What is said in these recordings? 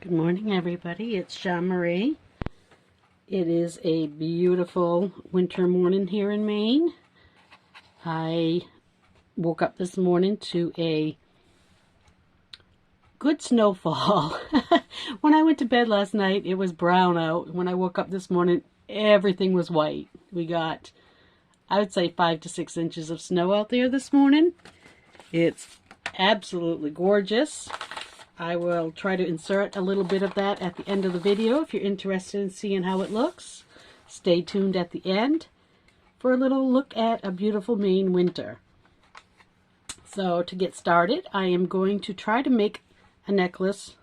Good morning, everybody. It's Jean Marie. It is a beautiful winter morning here in Maine. I woke up this morning to a good snowfall. When I went to bed last night, it was brown out. When I woke up this morning, everything was white. We got, I would say, 5 to 6 inches of snow out there this morning. It's absolutely gorgeous. I will try to insert a little bit of that at the end of the video if you're interested in seeing how it looks. Stay tuned at the end for a little look at a beautiful Maine winter. So to get started, I am going to try to make a necklace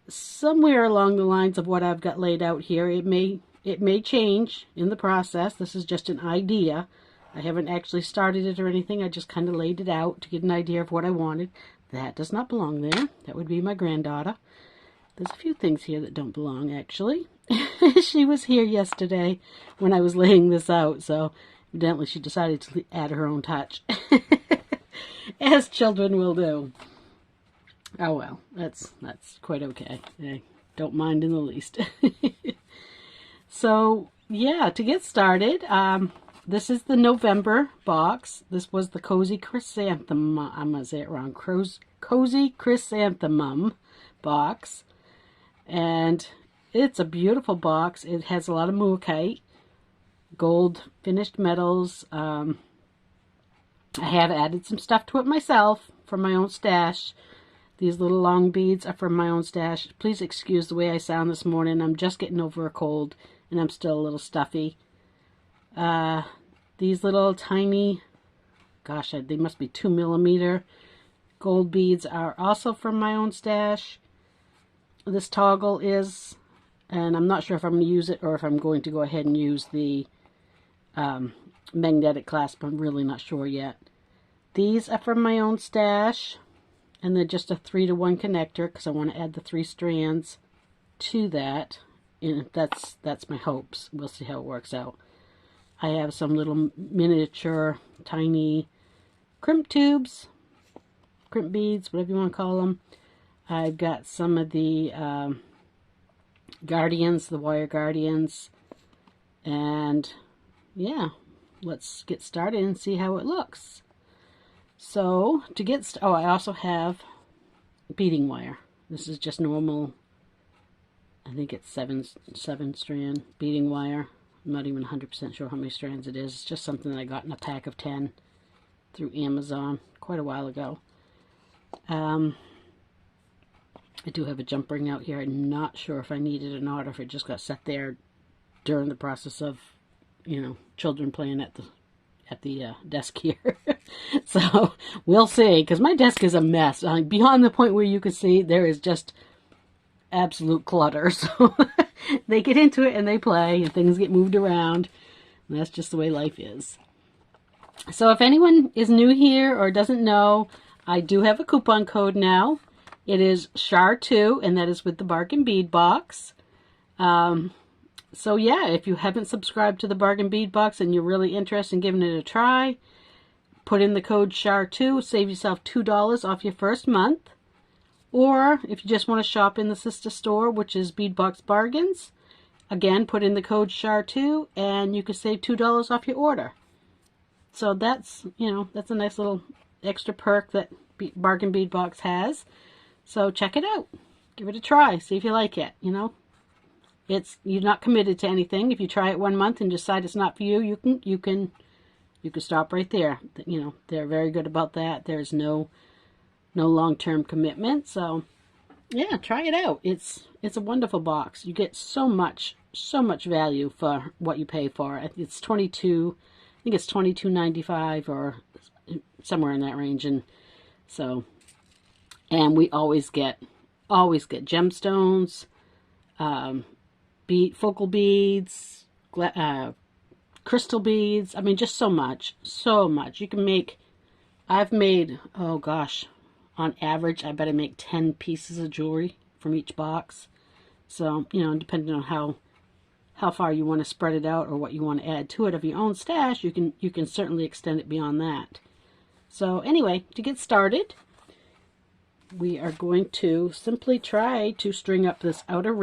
somewhere along the lines of what I've got laid out here. It may change in the process. This is just an idea. I haven't actually started it or anything. I just kind of laid it out to get an idea of what I wanted. That does not belong there. That would be my granddaughter. There's a few things here that don't belong, actually. She was here yesterday when I was laying this out, so evidently she decided to add her own touch. As children will do. Oh well, that's quite okay. I don't mind in the least. So, yeah, to get started, this is the November box. This was the Cozy Chrysanthemum. I'm going to say it wrong. Cozy Chrysanthymum box. And it's a beautiful box. It has a lot of mookaite, gold finished metals. I have added some stuff to it myself from my own stash. These little long beads are from my own stash. Please excuse the way I sound this morning. I'm just getting over a cold and I'm still a little stuffy. These little tiny, gosh, they must be 2mm gold beads are also from my own stash. This toggle is, and I'm not sure if I'm going to use it or if I'm going to go ahead and use the magnetic clasp. I'm really not sure yet. These are from my own stash, and they're just a 3-to-1 connector because I want to add the 3 strands to that. And that's my hopes. We'll see how it works out. I have some little miniature, tiny crimp tubes, crimp beads, whatever you want to call them. I've got some of the guardians, the wire guardians, and yeah, let's get started and see how it looks. So to get I also have beading wire. This is just normal. I think it's seven strand beading wire. I'm not even 100% sure how many strands it is. It's just something that I got in a pack of 10 through Amazon quite a while ago. I do have a jump ring out here. I'm not sure if I need it or not, or if it just got set there during the process of, children playing at the desk here. So we'll see, because my desk is a mess. Beyond the point where you can see, there is just absolute clutter. So they get into it and they play and things get moved around. And that's just the way life is. So if anyone is new here or doesn't know, I do have a coupon code now. It is SHAR2, and that is with the Bargain Bead Box. So yeah, if you haven't subscribed to the Bargain Bead Box and you're really interested in giving it a try, put in the code SHAR2, save yourself $2 off your first month. Or if you just want to shop in the sister store, which is Bead Box Bargains, again, put in the code SHAR2 and you can save $2 off your order. So that's, that's a nice little extra perk that Bargain Bead Box has. So check it out. Give it a try. See if you like it, You're not committed to anything. If you try it 1 month and decide it's not for you, you can stop right there. They're very good about that. There's no long-term commitment. So yeah, try it out. It's a wonderful box. You get so much value for what you pay for. It's $22.95 or somewhere in that range. And so, and we always get gemstones, focal beads, crystal beads. I mean, just so much you can make. I've made, oh gosh, on average, I bet I make 10 pieces of jewelry from each box. So, depending on how far you want to spread it out or what you want to add to it of your own stash, you can certainly extend it beyond that. So anyway, to get started, we are going to simply try to string up this outer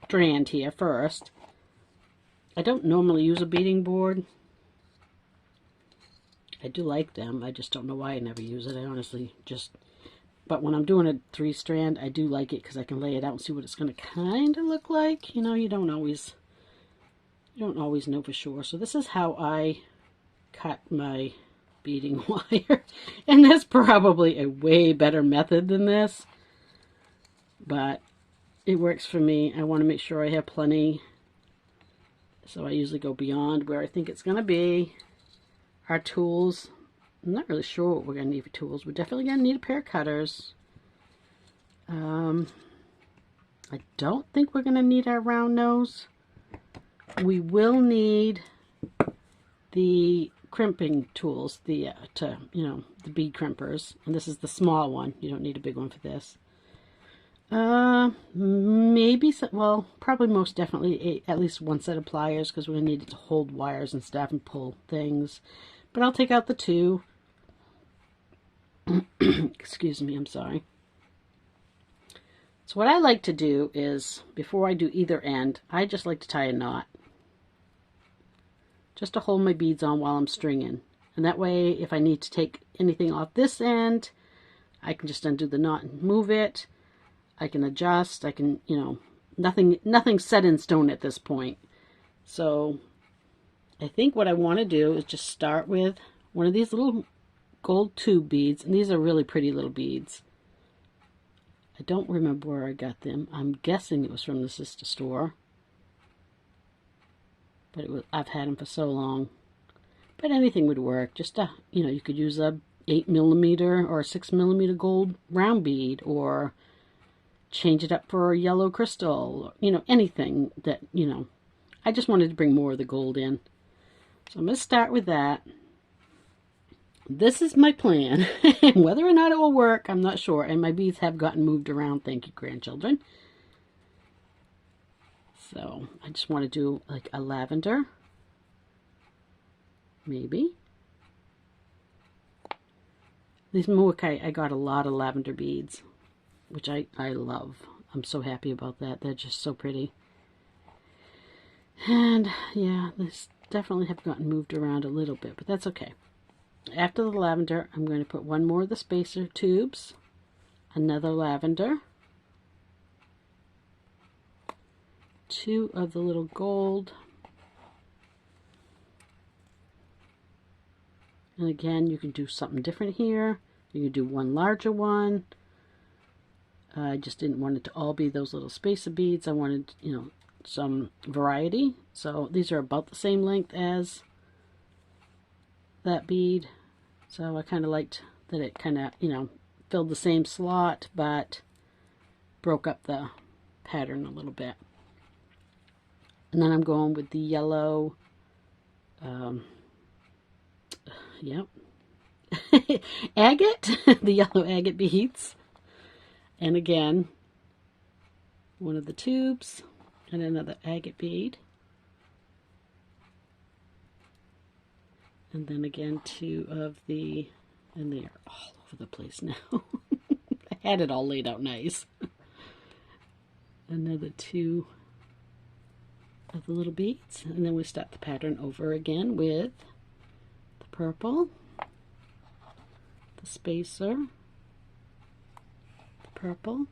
strand here first. I don't normally use a beading board. I do like them. I just don't know why I never use it. I honestly just... But when I'm doing a 3-strand, I do like it because I can lay it out and see what it's going to kind of look like. You know, you don't always know for sure. So this is how I cut my beading wire. And that's probably a way better method than this. But it works for me. I want to make sure I have plenty. So I usually go beyond where I think it's going to be. Our tools, I'm not really sure what we're going to need for tools. We're definitely going to need a pair of cutters. I don't think we're going to need our round nose. We will need the crimping tools, the bead crimpers. And this is the small one. You don't need a big one for this. Maybe, well, probably most definitely at least one set of pliers because we're going to need it to hold wires and stuff and pull things. But I'll take out the 2. Excuse me, I'm sorry. So what I like to do is, before I do either end, I just like to tie a knot. Just to hold my beads on while I'm stringing. And that way, if I need to take anything off this end, I can just undo the knot and move it. I can adjust. I can, nothing's set in stone at this point. So I think what I want to do is just start with one of these little gold tube beads. And these are really pretty little beads. I don't remember where I got them. I'm guessing it was from the sister store. But I've had them for so long. But anything would work. Just you could use a 8mm or a 6mm gold round bead, or change it up for a yellow crystal. Anything that, I just wanted to bring more of the gold in. So I'm going to start with that. This is my plan. Whether or not it will work, I'm not sure. And my beads have gotten moved around. Thank you, grandchildren. So I just want to do like a lavender. Maybe. These Muakai, I got a lot of lavender beads, which I love. I'm so happy about that. They're just so pretty. And yeah, these definitely have gotten moved around a little bit, but that's okay. After the lavender, I'm going to put one more of the spacer tubes, another lavender, 2 of the little gold, and again, you can do something different here. You can do one larger one. I just didn't want it to all be those little spacer beads. I wanted, some variety. So these are about the same length as that bead. So I kind of liked that it kind of, filled the same slot, but broke up the pattern a little bit. And then I'm going with the yellow, agate, the yellow agate beads. And again, one of the tubes and another agate bead. And then again, 2 of the, and they are all over the place now. I had it all laid out nice. Another 2 of the little beads. And then we start the pattern over again with the purple, the spacer, the purple,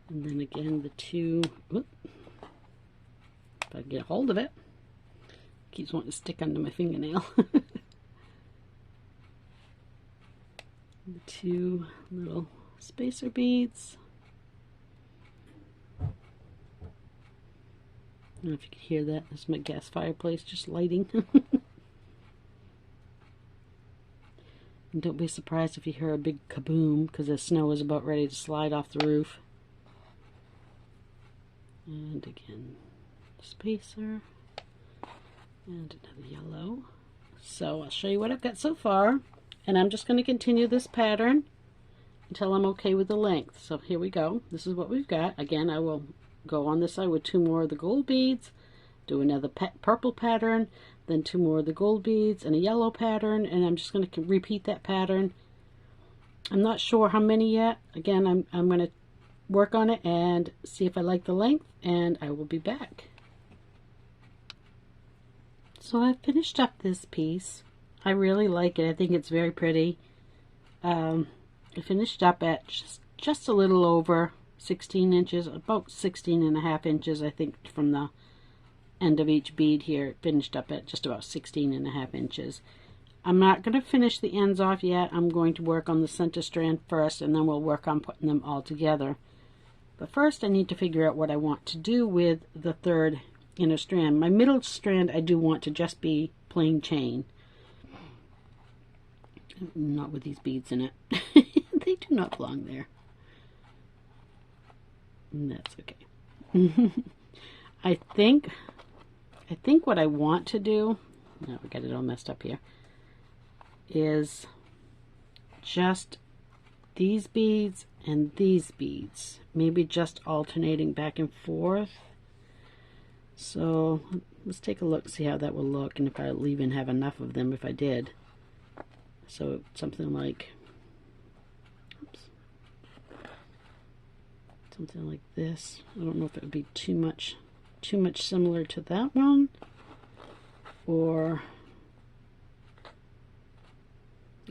and then again the 2, whoop, if I can get a hold of it. Keeps wanting to stick under my fingernail. The 2 little spacer beads. I don't know if you can hear that. That's my gas fireplace just lighting. And don't be surprised if you hear a big kaboom, because the snow is about ready to slide off the roof. And again, spacer. And another yellow. So I'll show you what I've got so far. And I'm just going to continue this pattern until I'm okay with the length. So here we go. This is what we've got. Again, I will go on this side with 2 more of the gold beads, do another purple pattern, then 2 more of the gold beads and a yellow pattern, and I'm just going to repeat that pattern. I'm not sure how many yet. Again, I'm going to work on it and see if I like the length, and I will be back. So I've finished up this piece. I really like it. I think it's very pretty. I finished up at just a little over 16 inches, about 16.5 inches, I think, from the end of each bead here. It finished up at just about 16.5 inches. I'm not going to finish the ends off yet. I'm going to work on the center strand first, and then we'll work on putting them all together. But first I need to figure out what I want to do with the third inner strand. My middle strand I do want to just be plain chain. Not with these beads in it. They do not belong there. And that's okay. I think what I want to do, now we got it all messed up here, is just these beads and these beads, maybe just alternating back and forth. So let's take a look, see how that will look, and if I'll even have enough of them if I did. So something like, oops, something like this. I don't know if it would be too much similar to that one, or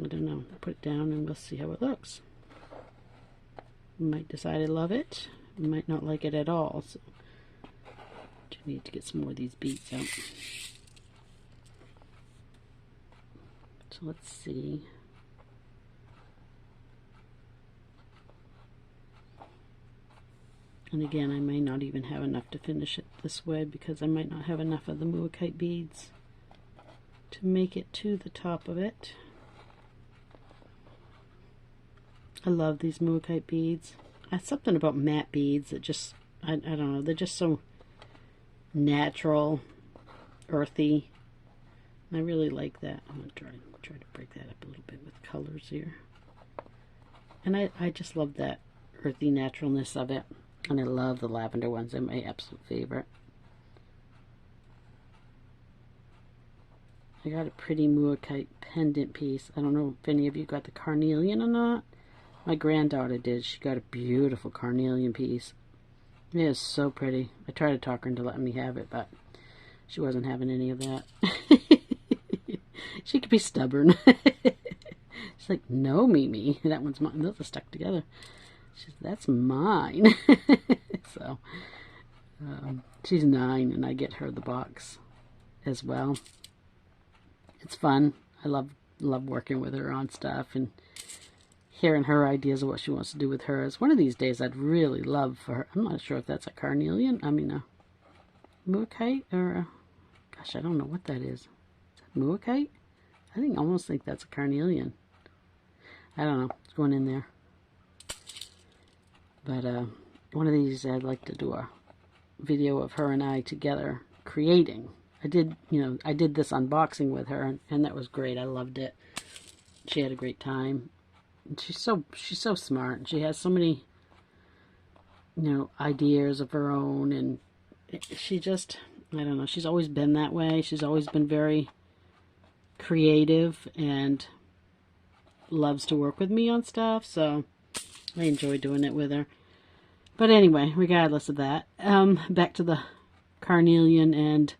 I don't know. Put it down and we'll see how it looks. You might decide I love it. You might not like it at all. So I need to get some more of these beads out. So let's see. And again, I may not even have enough to finish it this way because I might not have enough of the Muakite beads to make it to the top of it. I love these Muakite beads. There's something about matte beads that just, I don't know, they're just so natural, earthy. I really like that. I'm going to try to break that up a little bit with colors here. And I just love that earthy naturalness of it. And I love the lavender ones. They're my absolute favorite. I got a pretty Muakite pendant piece. I don't know if any of you got the carnelian or not. My granddaughter did. She got a beautiful carnelian piece. It is so pretty. I tried to talk her into letting me have it, but she wasn't having any of that. She could be stubborn. She's like, no, Mimi. That one's mine. Those are stuck together. She's, that's mine. So, she's 9, and I get her the box as well. It's fun. I love working with her on stuff and hearing her ideas of what she wants to do with hers. One of these days, I'd really love for her. I'm not sure if that's a carnelian. I mean, a Muakite or a, gosh, I don't know what that is. Is that Muakite? I almost think that's a carnelian. I don't know. It's going in there. But one of these, I'd like to do a video of her and I together creating. I did this unboxing with her, and that was great. I loved it. She had a great time. And she's so smart, and she has so many, ideas of her own, and she just, I don't know, she's always been that way. She's always been very creative and loves to work with me on stuff, so I enjoy doing it with her. But anyway, regardless of that, back to the carnelian and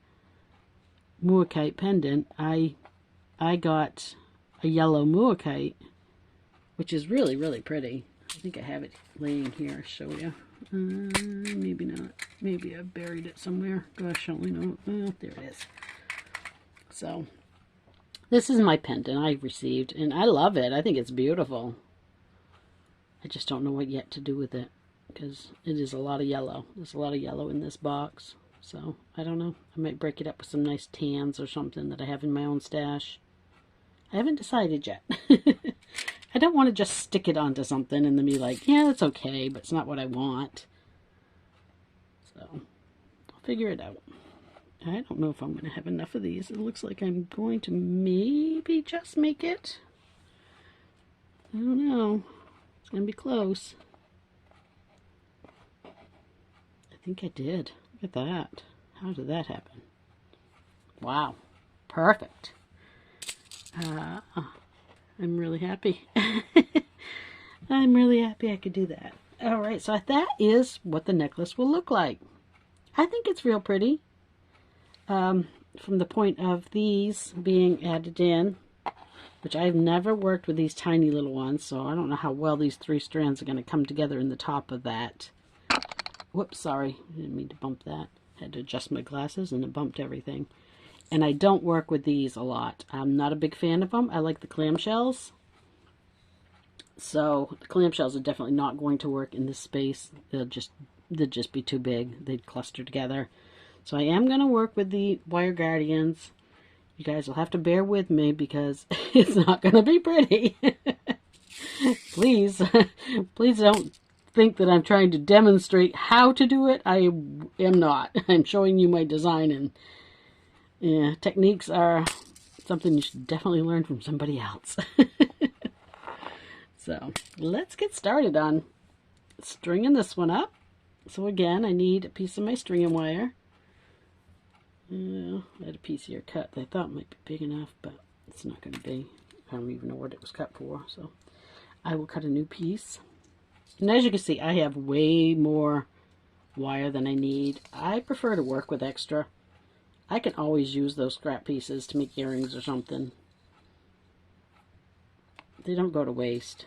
Muakite pendant. I got a yellow Muakite, which is really, really pretty. I think I have it laying here. I'll show you. Maybe not. Maybe I buried it somewhere. Gosh, I only know. Oh, there it is. So, this is my pendant I received, and I love it. I think it's beautiful. I just don't know what yet to do with it, because it is a lot of yellow. There's a lot of yellow in this box. So, I don't know. I might break it up with some nice tans or something that I have in my own stash. I haven't decided yet. I don't want to just stick it onto something and then be like, yeah, that's okay, but it's not what I want. So, I'll figure it out. I don't know if I'm going to have enough of these. It looks like I'm going to maybe just make it. I don't know. It's going to be close. I think I did. Look at that. How did that happen? Wow. Perfect. I'm really happy. I'm really happy I could do that. All right, so that is what the necklace will look like. I think it's real pretty. From the point of these being added in, which I've never worked with these tiny little ones, so I don't know how well these 3 strands are going to come together in the top of that. Whoops, sorry. I didn't mean to bump that. Had to adjust my glasses and it bumped everything. And I don't work with these a lot. I'm not a big fan of them. I like the clamshells. So the clamshells are definitely not going to work in this space. They'd just be too big. They'd cluster together. So I am going to work with the wire guardians. You guys will have to bear with me because it's not going to be pretty. Please, please don't think that I'm trying to demonstrate how to do it. I am not. I'm showing you my design, and yeah, techniques are something you should definitely learn from somebody else. So let's get started on stringing this one up. So again, I need a piece of my stringing wire. I had a piece here cut that I thought might be big enough, but it's not going to be. I don't even know what it was cut for, so I will cut a new piece. And as you can see, I have way more wire than I need. I prefer to work with extra. I can always use those scrap pieces to make earrings or something. They don't go to waste.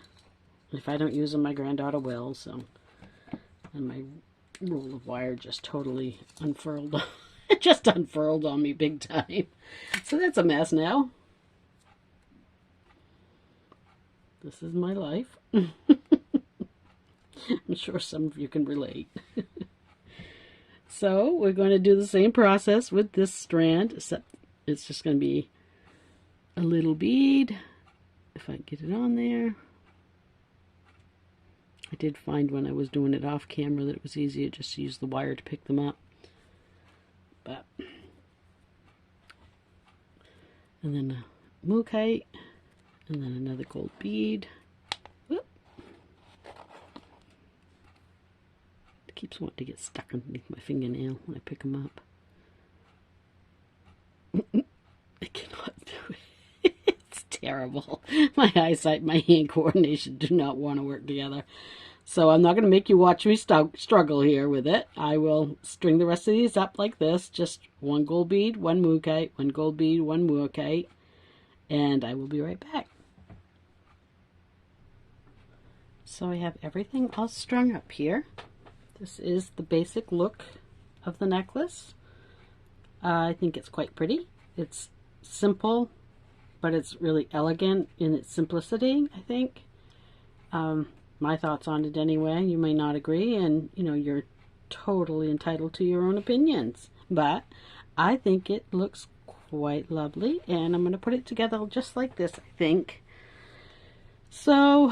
If I don't use them, my granddaughter will, so. And my roll of wire just totally unfurled. It just unfurled on me big time. So that's a mess now. This is my life. I'm sure some of you can relate. So we're going to do the same process with this strand, except it's just going to be a little bead. If I can get it on there. I did find when I was doing it off camera that it was easier just to use the wire to pick them up. But, and then a mookaite, and then another gold bead. Whoop. It keeps wanting to get stuck underneath my fingernail when I pick them up. I cannot do it. It's terrible. My eyesight, my hand coordination do not want to work together. So I'm not going to make you watch me struggle here with it. I will string the rest of these up like this. Just 1 gold bead, 1 mookaite, 1 gold bead, 1 mookaite. And I will be right back. So I have everything all strung up here. This is the basic look of the necklace. I think it's quite pretty. It's simple, but it's really elegant in its simplicity, I think. My thoughts on it anyway. You may not agree, and you know, you're totally entitled to your own opinions, but I think it looks quite lovely, and I'm going to put it together just like this, I think. So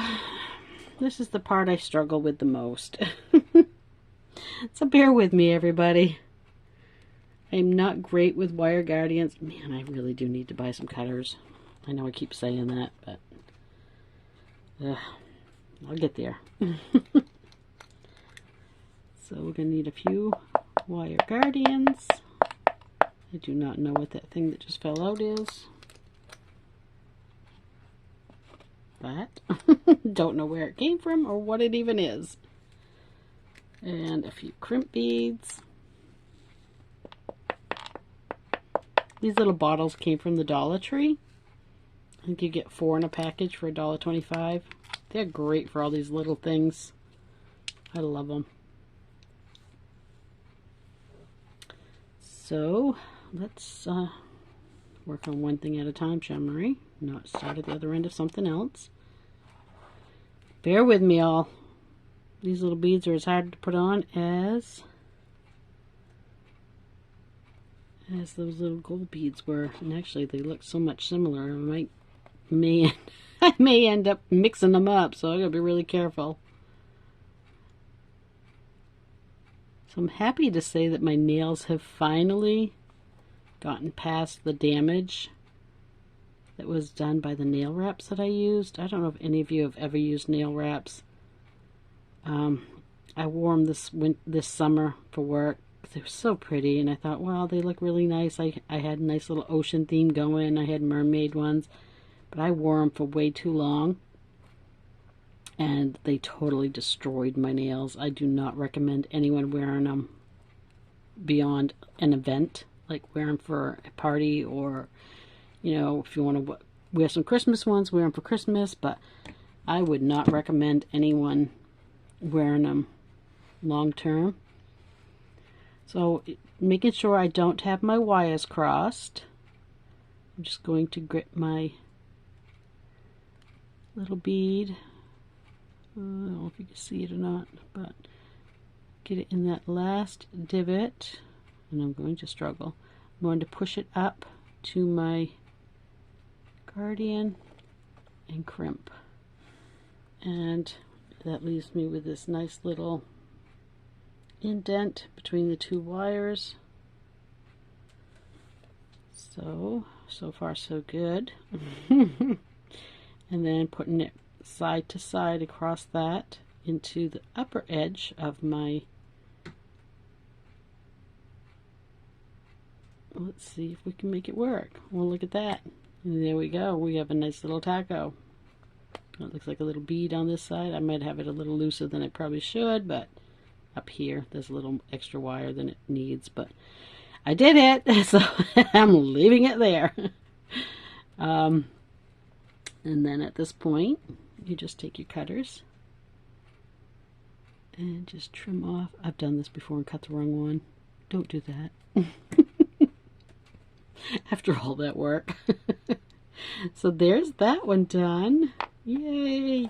this is the part I struggle with the most. So bear with me, everybody. I'm not great with wire guardians. Man, I really do need to buy some cutters. I know I keep saying that, but I'll get there. So we're going to need a few wire guardians. I do not know what that thing that just fell out is. But don't know where it came from or what it even is. And a few crimp beads. These little bottles came from the Dollar Tree. I think you get 4 in a package for $1.25. They're great for all these little things. I love them. So let's work on one thing at a time, Jean Marie. Not start at the other end of something else. Bear with me, all. These little beads are as hard to put on as those little gold beads were. And actually, they look so much similar. I may end up mixing them up, so I gotta be really careful. So I'm happy to say that my nails have finally gotten past the damage that was done by the nail wraps that I used. I don't know if any of you have ever used nail wraps. I wore them this summer for work, They were so pretty, and I thought, well, they look really nice. I had a nice little ocean theme going. I had mermaid ones, but I wore them for way too long, and they totally destroyed my nails. I do not recommend anyone wearing them beyond an event, like wear them for a party, or, you know, if you want to wear some Christmas ones, wear them for Christmas, but I would not recommend anyone wearing them long term. So making sure I don't have my wires crossed, I'm just going to grip my little bead. I don't know if you can see it or not, but get it in that last divot, and I'm going to struggle. I'm going to push it up to my Guardian and crimp, and that leaves me with this nice little indent between the two wires. So far so good. And then putting it side to side across that into the upper edge of my, let's see if we can make it work. Well, look at that. And there we go. We have a nice little taco. It looks like a little bead on this side. I might have it a little looser than I probably should, but up here there's a little extra wire than it needs, but I did it, so I'm leaving it there. And then at this point you just take your cutters and just trim off. I've done this before and cut the wrong one. Don't do that. After all that work. So there's that one done. Yay.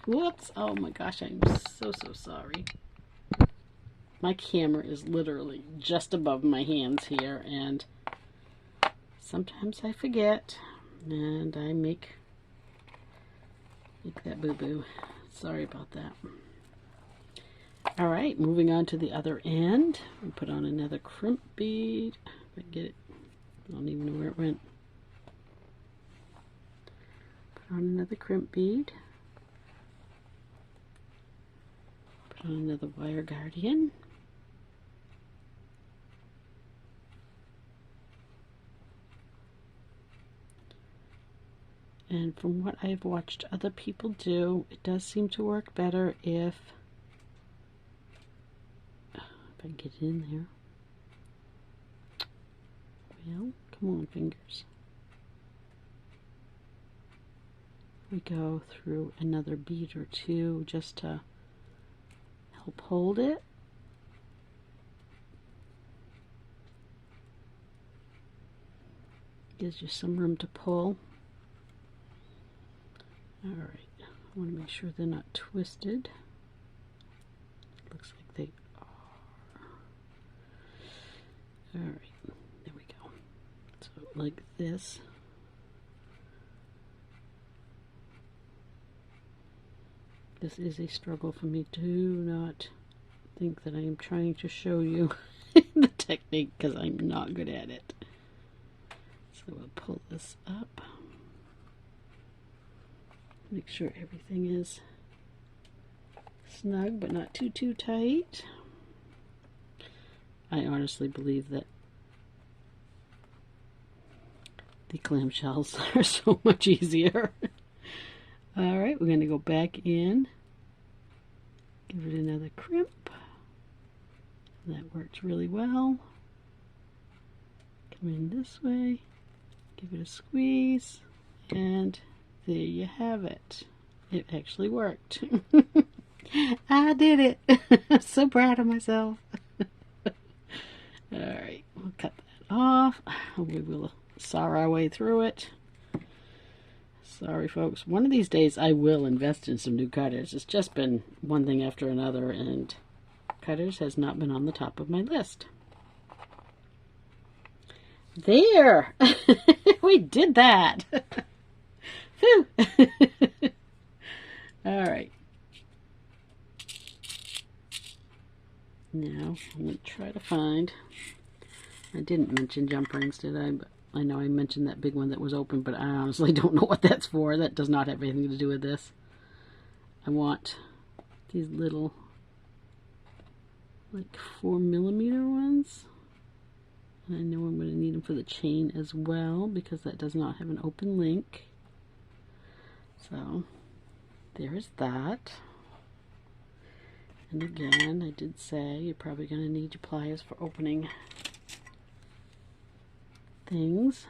Whoops. Oh my gosh, I'm so sorry. My camera is literally just above my hands here, and sometimes I forget, and I make that boo-boo. Sorry about that. Alright, moving on to the other end. We'll put on another crimp bead. If I can get it. I don't even know where it went. Put on another crimp bead. Put on another wire guardian. And from what I've watched other people do, it does seem to work better if I can get it in there. Well, come on, fingers. We go through another bead or two just to help hold it. Gives you some room to pull. Alright, I want to make sure they're not twisted. Looks like they are. Alright, there we go. So like this. This is a struggle for me. Do not think that I am trying to show you the technique, because I'm not good at it. So we'll pull this up. Make sure everything is snug but not too tight. I honestly believe that the clamshells are so much easier. Alright, we're going to go back in, give it another crimp. That works really well. Come in this way, give it a squeeze, and there you have it. It actually worked. I did it. I'm so proud of myself. Alright, we'll cut that off. We will saw our way through it. Sorry, folks. One of these days I will invest in some new cutters. It's just been one thing after another, and cutters has not been on the top of my list. There! We did that! Whew! Alright. Now, I'm going to try to find... I didn't mention jump rings, did I? But I know I mentioned that big one that was open, but I honestly don't know what that's for. That does not have anything to do with this. I want these little like 4mm ones. And I know I'm going to need them for the chain as well because that does not have an open link. So there's that. And again, I did say you're probably going to need your pliers for opening things.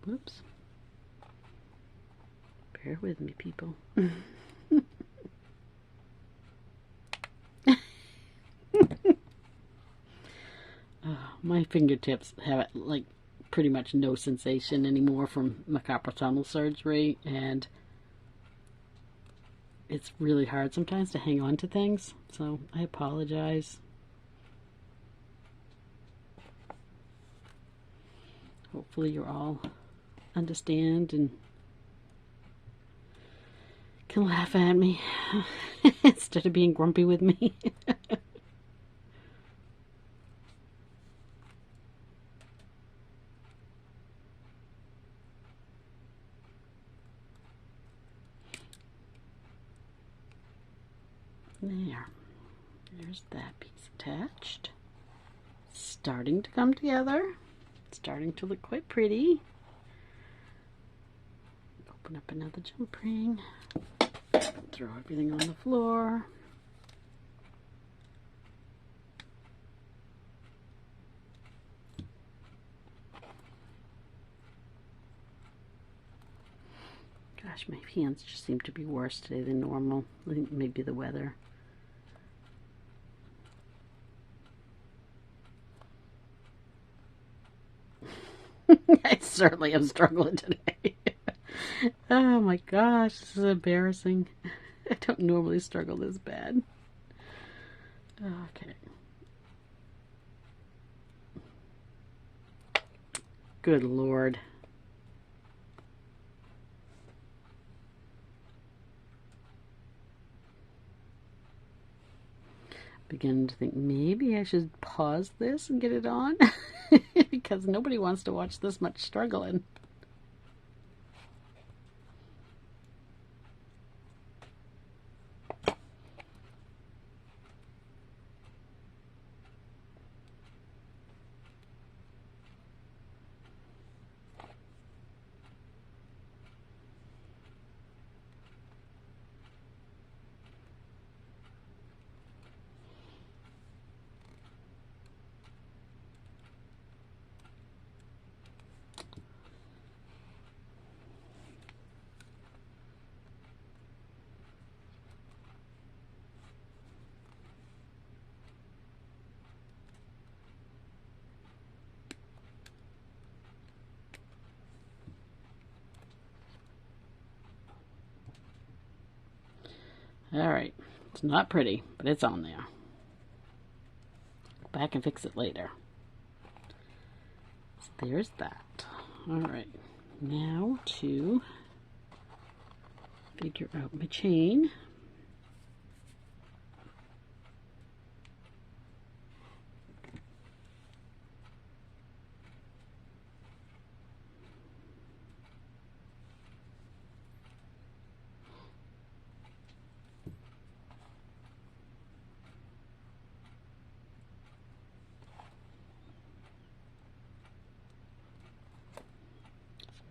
Whoops. Bear with me, people. My fingertips have like pretty much no sensation anymore from my carpal tunnel surgery, and it's really hard sometimes to hang on to things, so I apologize. Hopefully you all understand and can laugh at me instead of being grumpy with me. There's that piece attached. Starting to come together. Starting to look quite pretty. Open up another jump ring. Throw everything on the floor. Gosh, my hands just seem to be worse today than normal. I think maybe the weather. I certainly am struggling today. Oh my gosh, this is embarrassing. I don't normally struggle this bad. Okay. Good Lord. Beginning to think maybe I should pause this and get it on because nobody wants to watch this much struggling. Alright, it's not pretty, but it's on there. Go back and fix it later. So there's that. Alright, now to figure out my chain.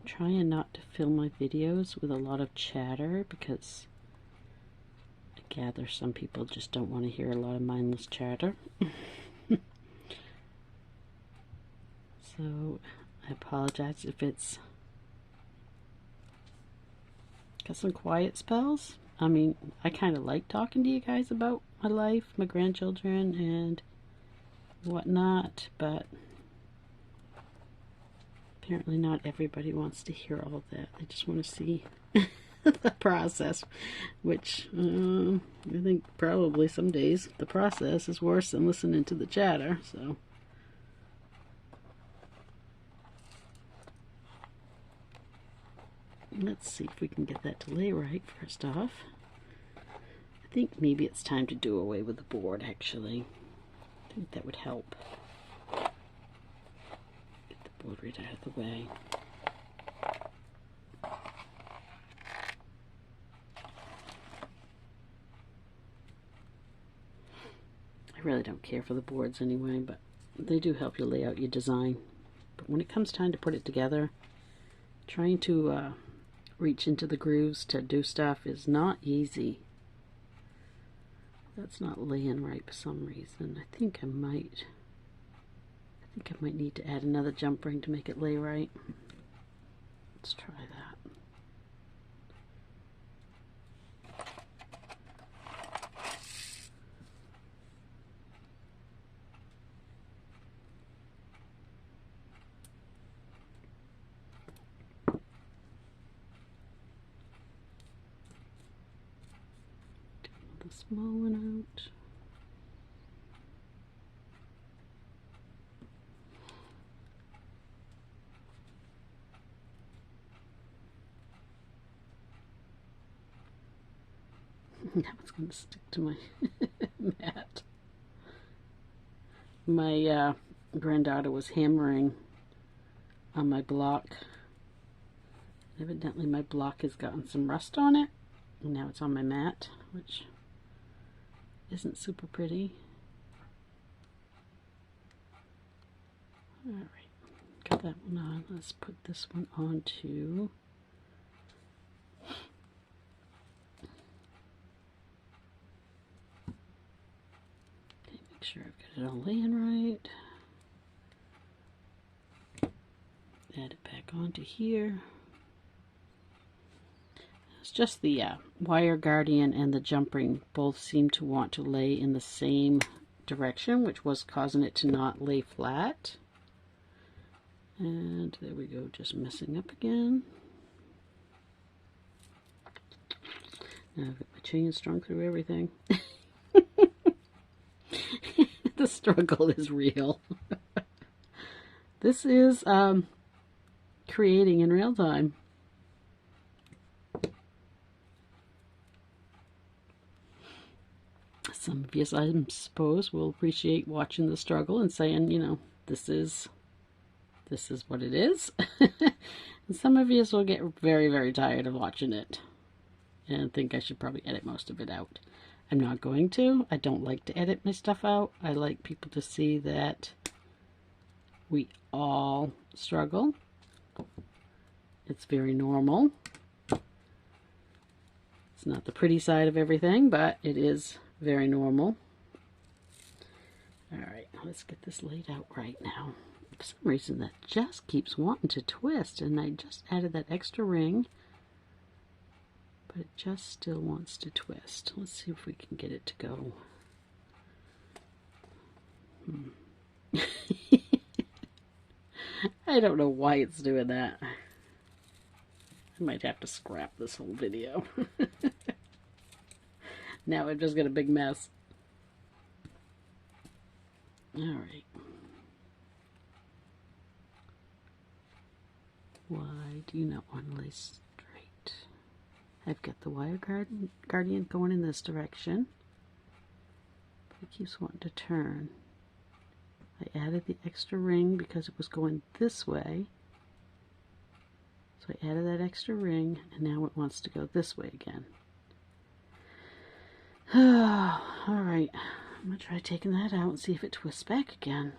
Trying not to fill my videos with a lot of chatter because I gather some people just don't want to hear a lot of mindless chatter. So I apologize if it's got some quiet spells. I mean, I kind of like talking to you guys about my life, my grandchildren, and whatnot, but apparently not everybody wants to hear all that. They just want to see the process, which I think probably some days the process is worse than listening to the chatter. So let's see if we can get that to lay right first off. I think maybe it's time to do away with the board, actually. I think that would help. Board right out of the way. really don't care for the boards anyway, but they do help you lay out your design. But when it comes time to put it together, trying to reach into the grooves to do stuff is not easy. That's not laying right for some reason. I think I might need to add another jump ring to make it lay right. Let's try that. The small one out. Now it's going to stick to my mat. My granddaughter was hammering on my block. Evidently my block has gotten some rust on it. And now it's on my mat, which isn't super pretty. Alright, got that one on. Let's put this one on too. Okay, make sure I've got it all laying right. Add it back onto here. It's just the wire guardian and the jump ring both seem to want to lay in the same direction, which was causing it to not lay flat. And there we go, just messing up again. Now I've got my chain strung through everything. The struggle is real. This is creating in real time. Some of you, I suppose, will appreciate watching the struggle and saying, you know, this is what it is. And some of you will get very, very tired of watching it and think I should probably edit most of it out. I'm not going to. I don't like to edit my stuff out. I like people to see that we all struggle. It's very normal. It's not the pretty side of everything, but it is very normal. Alright, let's get this laid out right now. For some reason that just keeps wanting to twist, and I just added that extra ring, but it just still wants to twist. Let's see if we can get it to go. I don't know why it's doing that. I might have to scrap this whole video. Now I've just got a big mess. Alright. Why do you not want to lay straight? I've got the wire guardian going in this direction, but it keeps wanting to turn. I added the extra ring because it was going this way. So I added that extra ring, and now it wants to go this way again. Alright, I'm going to try taking that out and see if it twists back again.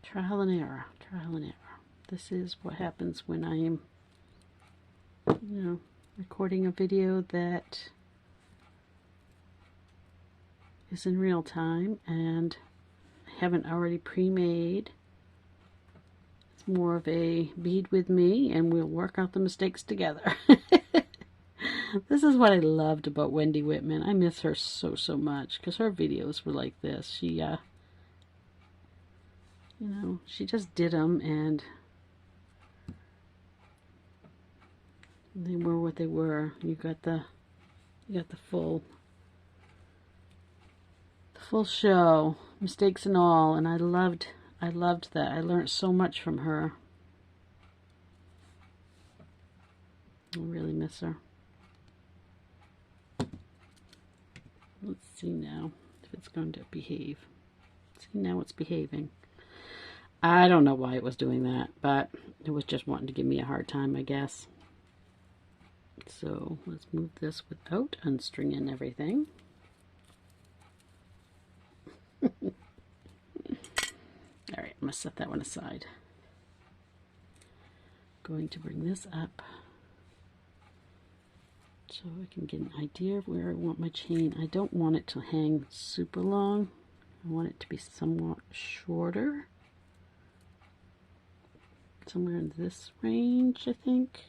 Trial and error, trial and error. This is what happens when I am, you know, recording a video that is in real time and I haven't already pre-made. It's more of a bead with me and we'll work out the mistakes together. This is what I loved about Wendy Whitman. I miss her so much because her videos were like this. She you know, she just did them and they were what they were. You got the full show, mistakes and all, and I loved that. I learned so much from her. I really miss her. Let's see now if it's going to behave. See, now it's behaving. I don't know why it was doing that, but it was just wanting to give me a hard time, I guess. So let's move this without unstringing everything. All right, I'm going to set that one aside. Going to bring this up so I can get an idea of where I want my chain. I don't want it to hang super long. I want it to be somewhat shorter. Somewhere in this range, I think.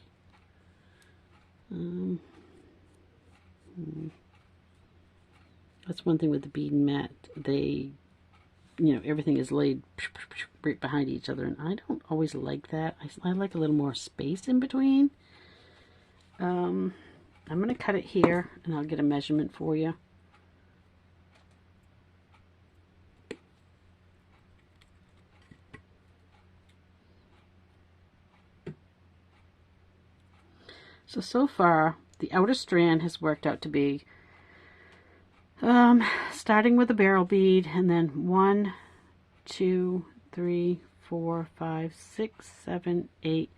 That's one thing with the bead and mat. They, you know, everything is laid right behind each other, and I don't always like that. I like a little more space in between. I'm going to cut it here, and I'll get a measurement for you. So far, the outer strand has worked out to be starting with a barrel bead, and then 1, 2, 3, 4, 5, 6, 7, 8,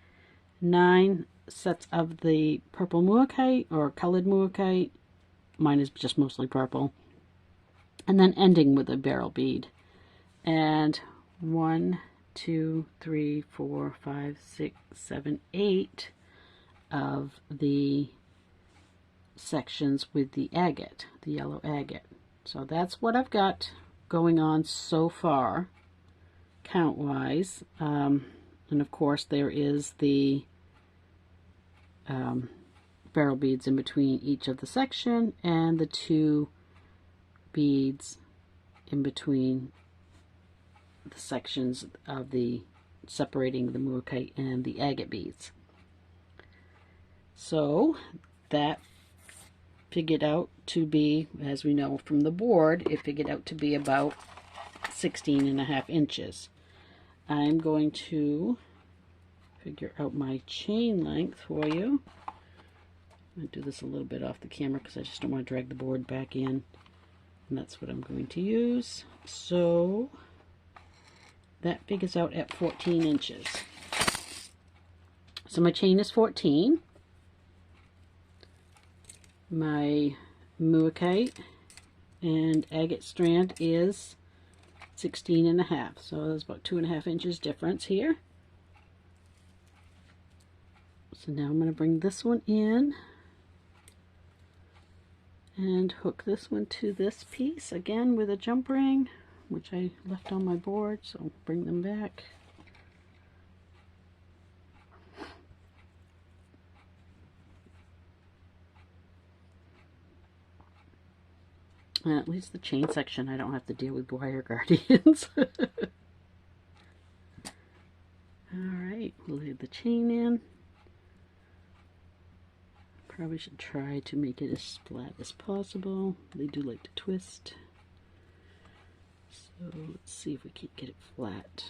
9 sets of the purple mookaite or colored mookaite. Mine is just mostly purple. And then ending with a barrel bead. And 1, 2, 3, 4, 5, 6, 7, 8 of the sections with the agate, the yellow agate. So that's what I've got going on so far, count-wise. And of course there is the barrel beads in between each of the section, and the 2 beads in between the sections of the separating the mookaite and the agate beads. So that figured out to be, as we know from the board, it figured out to be about 16.5 inches. I'm going to figure out my chain length for you. I'm going to do this a little bit off the camera because I just don't want to drag the board back in. And that's what I'm going to use. So that figures out at 14 inches. So my chain is 14. My mookaite and agate strand is 16.5. So there's about 2.5 inches difference here. So now I'm going to bring this one in and hook this one to this piece again with a jump ring, which I left on my board, so I'll bring them back. And at least the chain section I don't have to deal with wire guardians. Alright, we'll lay the chain in. Probably should try to make it as flat as possible. They do like to twist. So let's see if we can get it flat.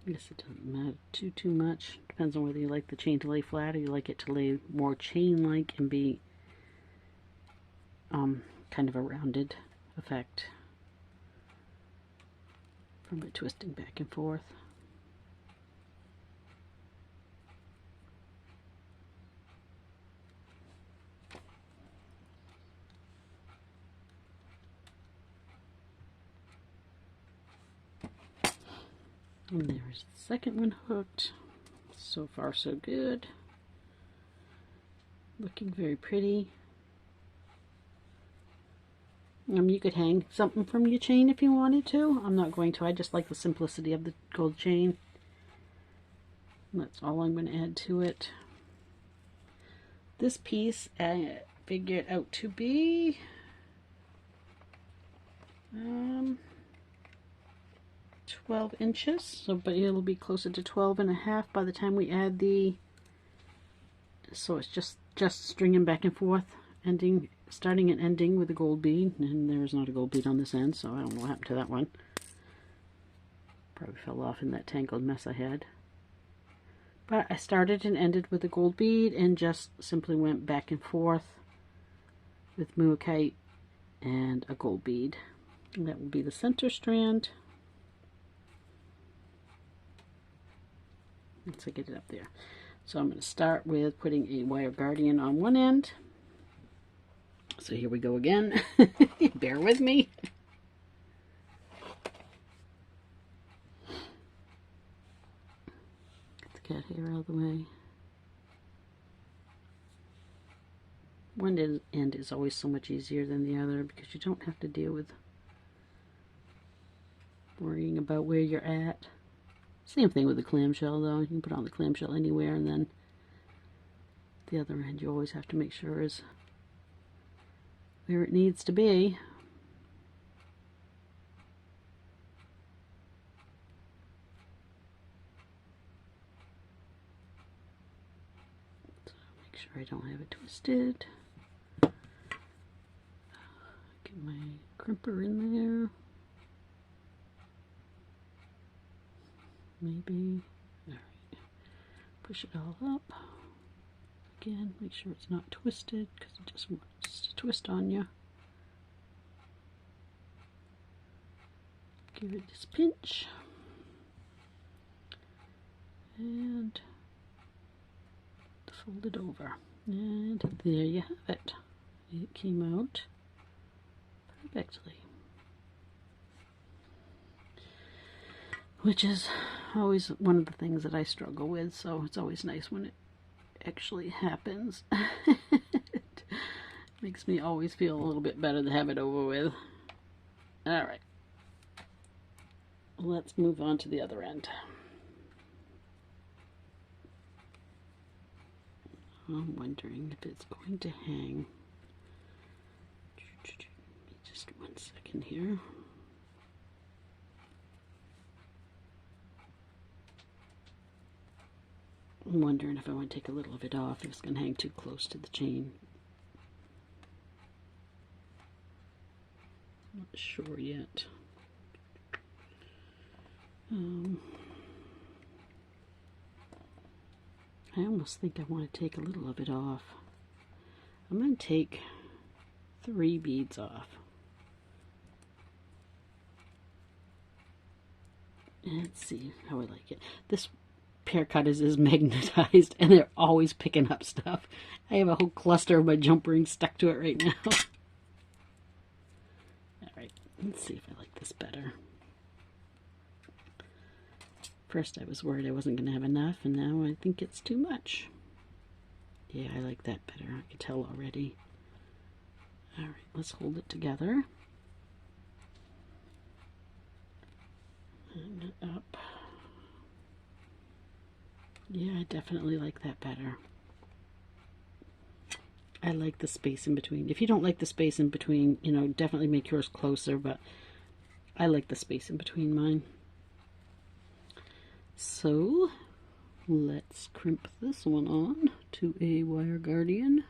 I guess it doesn't matter too much. Depends on whether you like the chain to lay flat or you like it to lay more chain-like and be kind of a rounded effect from it twisting back and forth. And there's the second one hooked. So far so good. Looking very pretty. You could hang something from your chain if you wanted to. I'm not going to. I just like the simplicity of the gold chain. That's all I'm going to add to it. This piece I figured out to be 12 inches, so but it'll be closer to 12.5 by the time we add the, so it's just stringing back and forth, starting and ending with a gold bead, and there's not a gold bead on this end, so I don't know what happened to that one. Probably fell off in that tangled mess I had. But I started and ended with a gold bead and just simply went back and forth with mookaite and a gold bead. And that will be the center strand. Once I get it up there. So I'm going to start with putting a wire guardian on one end. So here we go again. Bear with me. Get the cat hair out of the way. One end is always so much easier than the other because you don't have to deal with worrying about where you're at. Same thing with the clamshell though. You can put on the clamshell anywhere, and then the other end you always have to make sure is where it needs to be. So make sure I don't have it twisted. Get my crimper in there. Maybe. Alright. Push it all up. Again, make sure it's not twisted because it just wants to twist on you. Give it this pinch. And fold it over. And there you have it. It came out perfectly. Which is always one of the things that I struggle with, so it's always nice when it actually happens. It makes me always feel a little bit better to have it over with. Alright. Let's move on to the other end. I'm wondering if it's going to hang. Just 1 second here. I'm wondering if I want to take a little of it off, if it's going to hang too close to the chain. Not sure yet. I almost think I want to take a little of it off. I'm going to take 3 beads off. And let's see how I like it. This pear cutters is magnetized and they're always picking up stuff. I have a whole cluster of my jump rings stuck to it right now. Alright, let's see if I like this better. First I was worried I wasn't going to have enough, and now I think it's too much. Yeah, I like that better. I can tell already. Alright, let's hold it together. And up. Yeah, I definitely like that better. I like the space in between. If you don't like the space in between, you know, definitely make yours closer, but I like the space in between mine. So, let's crimp this one on to a wire guardian.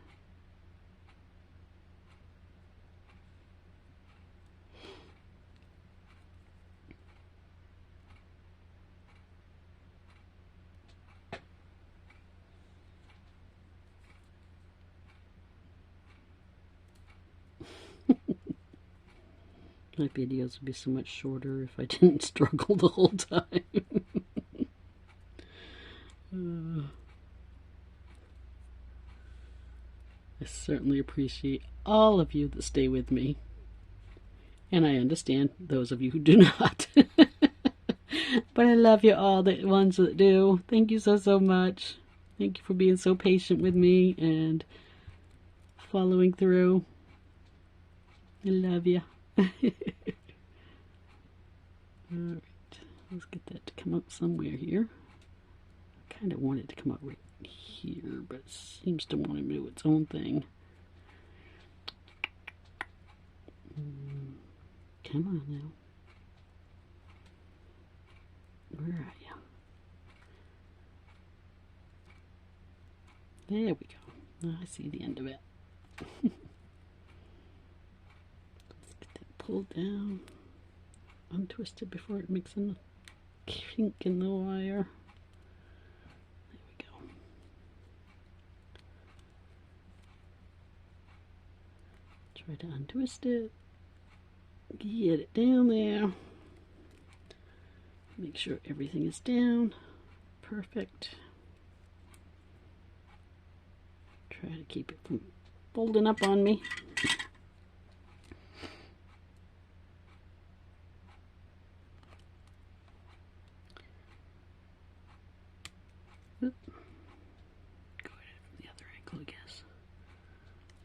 My videos would be so much shorter if I didn't struggle the whole time. I certainly appreciate all of you that stay with me. And I understand those of you who do not. But I love you all, the ones that do. Thank you so, so much. Thank you for being so patient with me and following through. I love you. Alright, let's get that to come up somewhere here. I kind of want it to come up right here, but it seems to want to do its own thing. Come on now. Where are you? There we go. Oh, I see the end of it. Let's get that pulled down. Untwist it before it makes a kink in the wire. There we go. Try to untwist it. Get it down there. Make sure everything is down. Perfect. Try to keep it from folding up on me. Oop. Go at it from the other angle, I guess.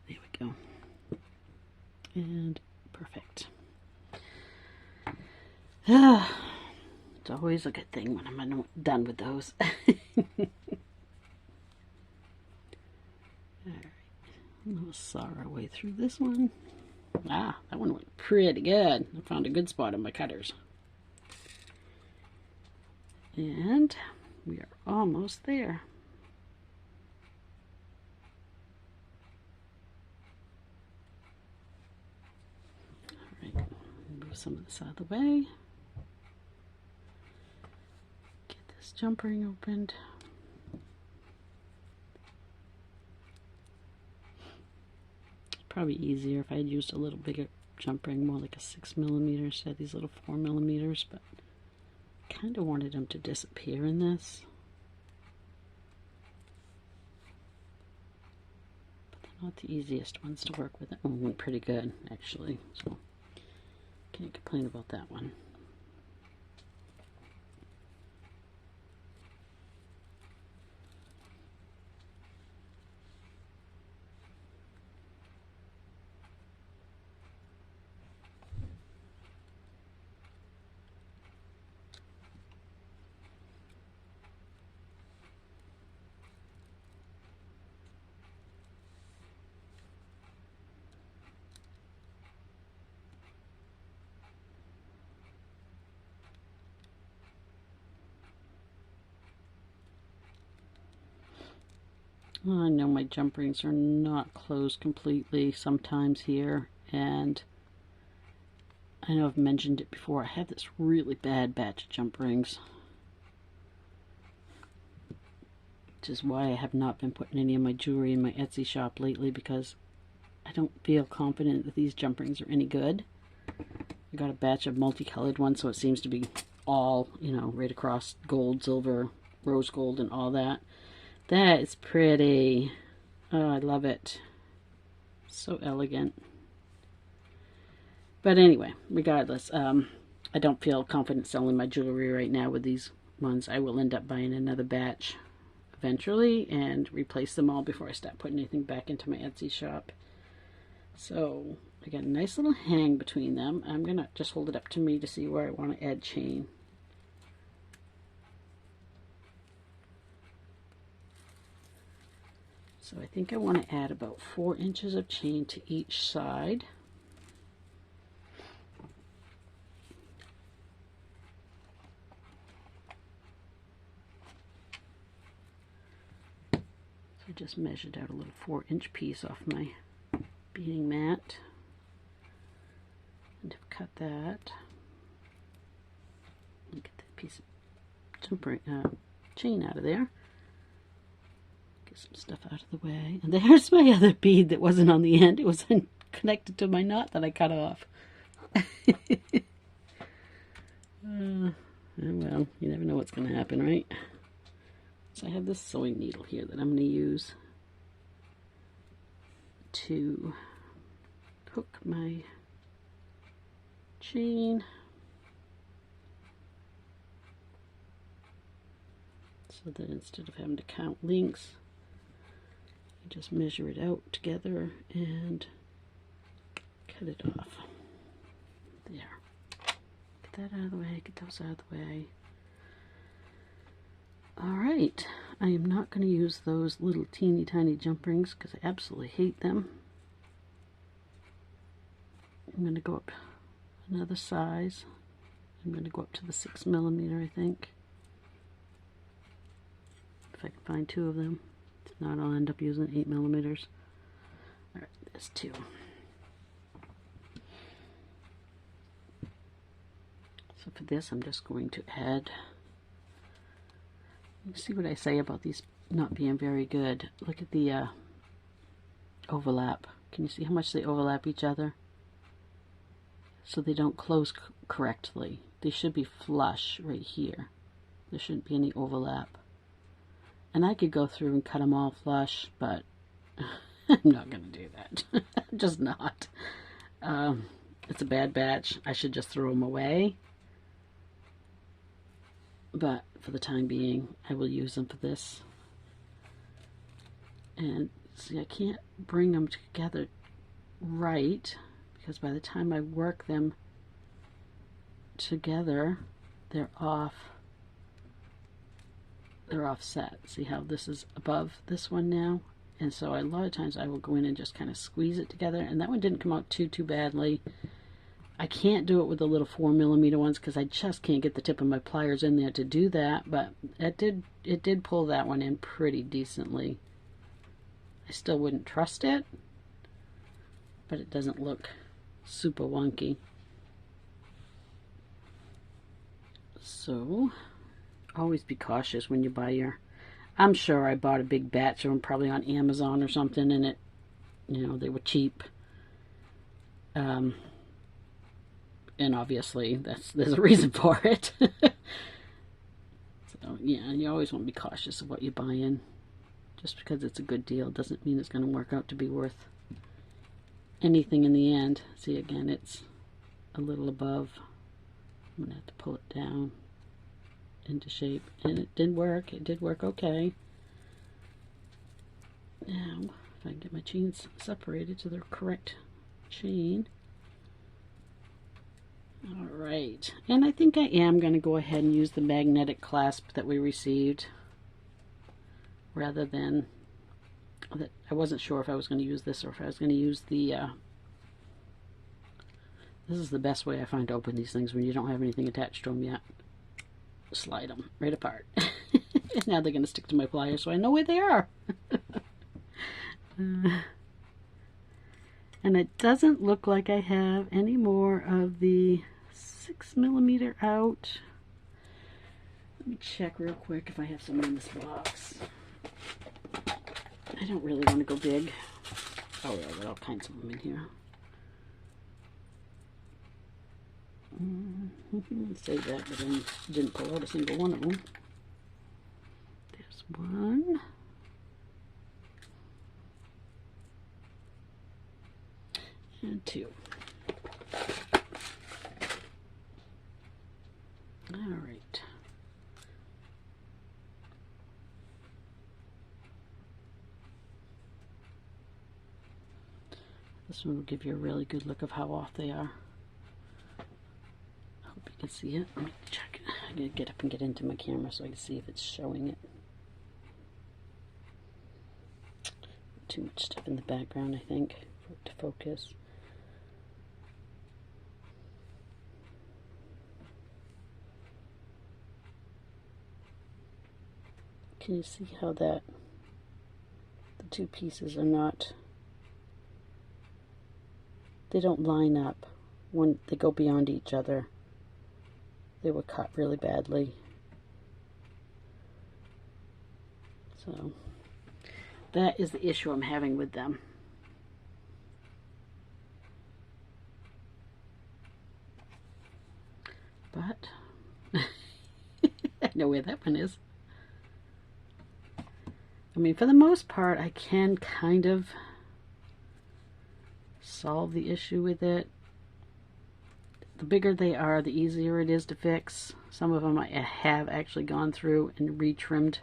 There we go. And perfect. It's always a good thing when I'm done with those. Alright, we'll saw our way through this one. Ah, that one went pretty good. I found a good spot on my cutters. And we are almost there. Alright, move some of this out of the way. Get this jump ring opened. Probably easier if I had used a little bigger jump ring, more like a 6mm instead of these little 4mm, but kind of wanted them to disappear in this. But they're not the easiest ones to work with. That one went pretty good, actually, so can't complain about that one. I know my jump rings are not closed completely sometimes here, and I know I've mentioned it before. I have this really bad batch of jump rings, which is why I have not been putting any of my jewelry in my Etsy shop lately, because I don't feel confident that these jump rings are any good. I got a batch of multicolored ones, so it seems to be all, you know, right across gold, silver, rose gold, and all that. That is pretty. Oh, I love it. So elegant. But anyway, regardless, I don't feel confident selling my jewelry right now with these ones. I will end up buying another batch eventually and replace them all before I start putting anything back into my Etsy shop. So I got a nice little hang between them. I'm going to just hold it up to me to see where I want to add chain. So I think I want to add about 4 inches of chain to each side. So I just measured out a little 4-inch piece off my beading mat. And I've cut that. And get that piece of chain out of there. Some stuff out of the way. And there's my other bead that wasn't on the end. It was connected to my knot that I cut off. Well, you never know what's going to happen, right? So I have this sewing needle here that I'm going to use to hook my chain. So that instead of having to count links, just measure it out together and cut it off. There. Get that out of the way, get those out of the way. Alright, I am not going to use those little teeny tiny jump rings because I absolutely hate them. I'm going to go up another size. I'm going to go up to the 6mm, I think. If I can find 2 of them. If not, I'll end up using 8mm. Alright, there's 2. So for this, I'm just going to add, let's see what I say about these not being very good. Look at the overlap. Can you see how much they overlap each other? so they don't close correctly. They should be flush right here. There shouldn't be any overlap. And I could go through and cut them all flush, but I'm not going to do that. I'm just not. It's a bad batch. I should just throw them away. But for the time being, I will use them for this. And see, I can't bring them together right, because by the time I work them together, they're off. They're offset. See how this is above this one now? And so a lot of times I will go in and just kind of squeeze it together, and that one didn't come out too badly. I can't do it with the little 4mm ones because I just can't get the tip of my pliers in there to do that, but it did pull that one in pretty decently. I still wouldn't trust it, but it doesn't look super wonky. So always be cautious when you buy your, I'm sure I bought a big batch of them probably on Amazon or something, and it, you know, they were cheap. And obviously there's a reason for it. So yeah, you always want to be cautious of what you buy in. Just because it's a good deal doesn't mean it's going to work out to be worth anything in the end. See, again, it's a little above. I'm going to have to pull it down into shape. And it did work. It did work okay. Now, if I can get my chains separated to the correct chain. Alright, and I think I am going to go ahead and use the magnetic clasp that we received rather than that. I wasn't sure if I was going to use this or if I was going to use the this is the best way I find to open these things when you don't have anything attached to them yet. Slide them right apart. And now they're going to stick to my pliers so I know where they are. And it doesn't look like I have any more of the 6mm out. Let me check real quick if I have some in this box. I don't really want to go big. Oh yeah, I got all kinds of them in here. Save that, but then didn't pull out a single one of them. There's one. And two. All right. This one will give you a really good look of how off they are. I hope you can see it. Let me check it. I'm going to get up and get into my camera so I can see if it's showing it. Too much stuff in the background, I think, for it to focus. Can you see how that the two pieces are not, they don't line up when they go beyond each other. They were cut really badly. So that is the issue I'm having with them. But I know where that one is. I mean, for the most part, I can kind of solve the issue with it. The bigger they are, the easier it is to fix. Some of them I have actually gone through and retrimmed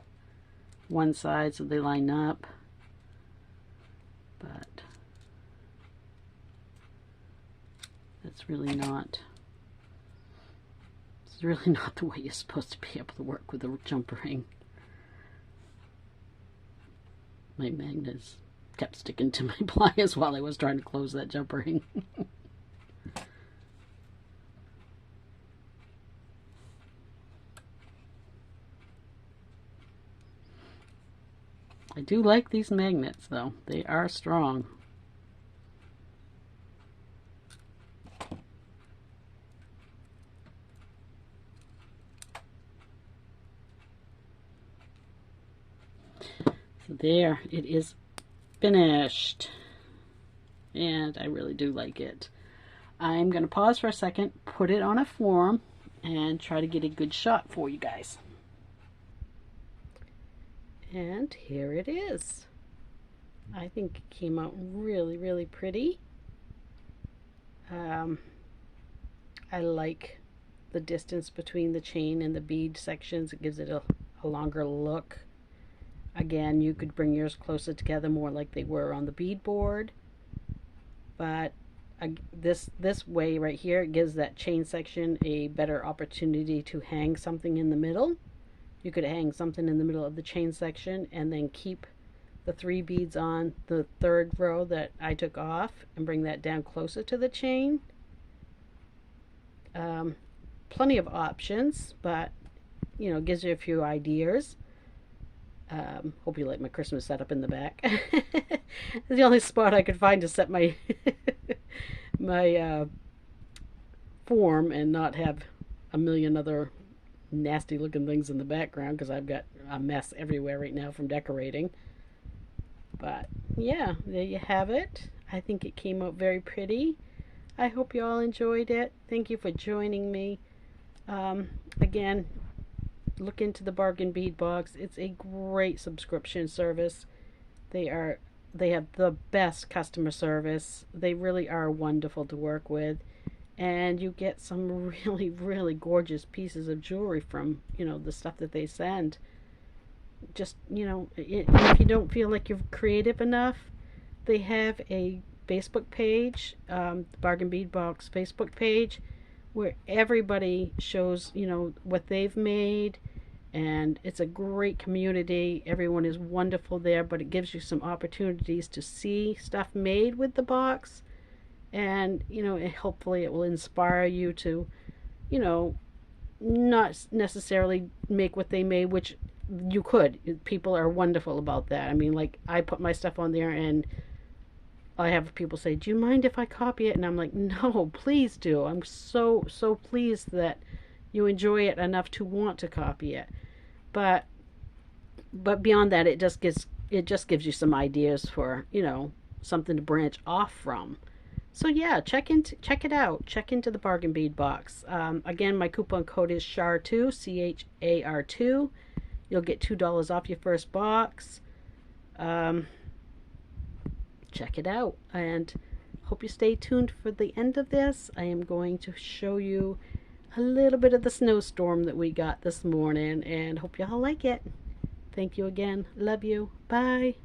one side so they line up. But that's really not, it's really not the way you're supposed to be able to work with a jumper ring. My magnets kept sticking to my pliers while I was trying to close that jumper ring. I do like these magnets though. They are strong. So there, it is finished. And I really do like it. I'm going to pause for a second, put it on a form, and try to get a good shot for you guys. And here it is. I think it came out really, really pretty. I like the distance between the chain and the bead sections. It gives it a longer look. Again, you could bring yours closer together, more like they were on the bead board. But this way right here, it gives that chain section a better opportunity to hang something in the middle. You could hang something in the middle of the chain section and then keep the 3 beads on the 3rd row that I took off and bring that down closer to the chain. Plenty of options, but you know, gives you a few ideas. Hope you like my Christmas setup in the back. It's the only spot I could find to set my my form and not have a million other nasty looking things in the background, because I've got a mess everywhere right now from decorating. But yeah, there you have it. I think it came out very pretty. I hope you all enjoyed it. Thank you for joining me. Again, look into the Bargain Bead Box. It's a great subscription service. They have the best customer service. They really are wonderful to work with, and you get some really, really gorgeous pieces of jewelry from, you know, the stuff that they send. Just, you know, if you don't feel like you're creative enough, they have a Facebook page, Bargain Bead Box Facebook page, where everybody shows, you know, what they've made, and it's a great community. Everyone is wonderful there, but it gives you some opportunities to see stuff made with the box, and you know, hopefully it will inspire you to, you know, not necessarily make what they made, which you could. People are wonderful about that. I mean, like, I put my stuff on there and I have people say, do you mind if I copy it? And I'm like, no, please do. I'm so pleased that you enjoy it enough to want to copy it. But beyond that, it just gives you some ideas for, you know, something to branch off from. So yeah, check it out. Check into the Bargain Bead Box. Again, my coupon code is CHAR2, CHAR2. You'll get $2 off your first box. Check it out, and hope you stay tuned for the end of this. I am going to show you a little bit of the snowstorm that we got this morning, and hope y'all like it. Thank you again. Love you. Bye.